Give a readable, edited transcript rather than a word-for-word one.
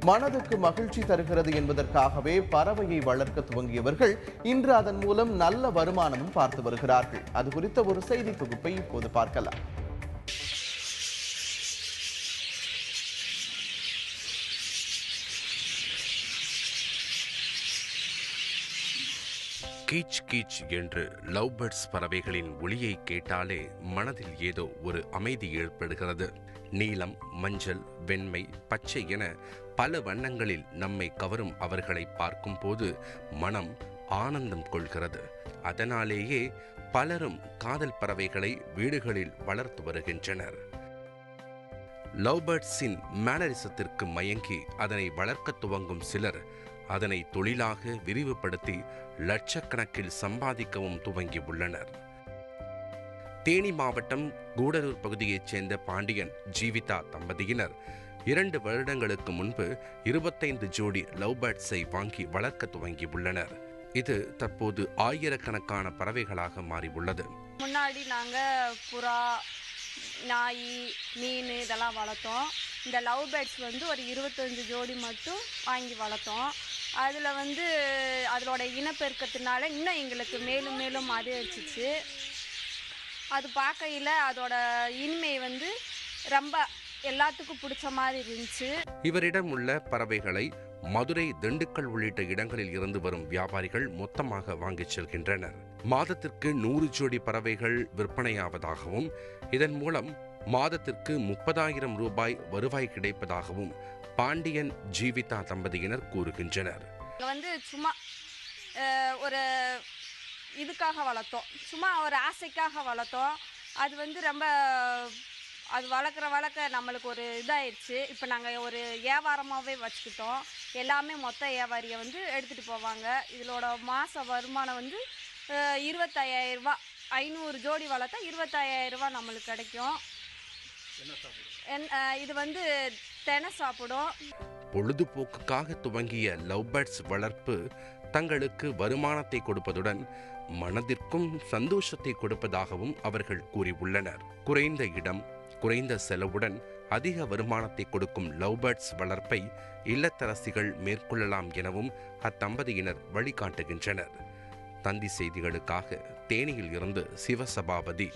மனதுக்கு மகிழ்ச்சி தருகிறது என்பதற்காகவே பறவையை வளர்க்க துவங்கியவர்கள் இன்று அதன் மூலம் நல்ல வருமானமும் பார்த்து வருகிறார்கள். அது குறித்த ஒரு செய்தி தொகுப்பை இப்போது பார்க்கலாம். கீச் கீச் என்று லவ் பேர்ட்ஸ் பறவைகளின் ஒலியை கேட்டாலே மனதில் ஏதோ ஒரு அமைதி ஏற்படுகிறது. நீலம், மஞ்சள், வெண்மை, பச்சை என பல வண்ணங்களில் நம்மை கவரும் அவர்களை பார்க்கும் போது மனம் ஆனந்தம் கொள்கிறது. அதனாலேயே பலரும் காதல் பறவைகளை வீடுகளில் வளர்த்து வருகின்றனர். லவ் பேர்ட்ஸின் மேனரிசத்திற்கு மயங்கி அதனை வளர்க்க துவங்கும் சிலர் அதனை தொழிலாக விரிவுபடுத்தி லட்சக்கணக்கில் சம்பாதிக்கவும் துவங்கி உள்ளனர். தேனி மாவட்டம் கூடலூர் பகுதியைச் சேர்ந்த பாண்டியன், ஜீவிதா தம்பதியினர் 2 வருடங்களுக்கு முன்பு 25 ஜோடி லவ் பேர்ட்ஸை வாங்கி வளர்க்க துவங்கி உள்ளனர். இது தற்போது ஆயிரக்கணக்கான பறவைகளாக மாறியுள்ளது. முன்னாடி நாங்கள் புறா, நாய், மீன் இதெல்லாம் வளர்த்தோம். இந்த லவ் பேர்ட்ஸ் ஒரு 25 ஜோடி மட்டும் வாங்கி வளர்த்தோம். அதில் அதோட இனப்பெருக்கத்தினால இன்னும் எங்களுக்கு மேலும் மேலும் அதிகரிச்சிச்சு. அது பார்க்கையில் அதோட இனிமை ரொம்ப எல்லாத்துக்கும் பிடிச்ச மாதிரி இருந்துச்சு. இவரிடம் உள்ள பறவைகளை மதுரை, திண்டுக்கல் உள்ளிட்ட இடங்களில் இருந்து வரும் வியாபாரிகள் மொத்தமாக வாங்கிச் செல்கின்றனர். மாதத்திற்கு 100 ஜோடி பறவைகள் விற்பனையாவதாகவும் இதன் மூலம் மாதத்திற்கு 30,000 ரூபாய் வருவாய் கிடைப்பதாகவும் பாண்டியன், ஜீவிதா தம்பதியினர் கூறுகின்றனர். சும்மா ஒரு இதுக்காக வளர்த்தோம், சும்மா ஒரு ஆசைக்காக வளர்த்தோம். அது ரொம்ப அது வளர்க்க நம்மளுக்கு ஒரு இதாகிடுச்சு. இப்போ நாங்கள் ஒரு வியாபாரமாகவே வச்சுக்கிட்டோம். எல்லாமே மொத்த வியாபாரியை எடுத்துகிட்டு போவாங்க. இதோட மாத வருமானம் 25,000 ரூபா. 500 ஜோடி வளர்த்தா 25,000 ரூபா நம்மளுக்கு கிடைக்கும். இது தெனை சாப்பிடும். பொழுதுபோக்குக்காக துவங்கிய லவ் பேர்ட்ஸ் வளர்ப்பு தங்களுக்கு வருமானத்தை கொடுப்பதுடன் மனதிற்கும் சந்தோஷத்தை கொடுப்பதாகவும் அவர்கள் கூறியுள்ளனர். குறைந்த இடம், குறைந்த செலவுடன் அதிக வருமானத்தை கொடுக்கும் லவ் பேர்ட்ஸ் வளர்ப்பை இல்லத்தரசிகள் மேற்கொள்ளலாம் எனவும் அத்தம்பதியினர் வழிகாட்டுகின்றனர். தந்தி செய்திகளுக்காக தேனியில் இருந்து சிவசபாபதி.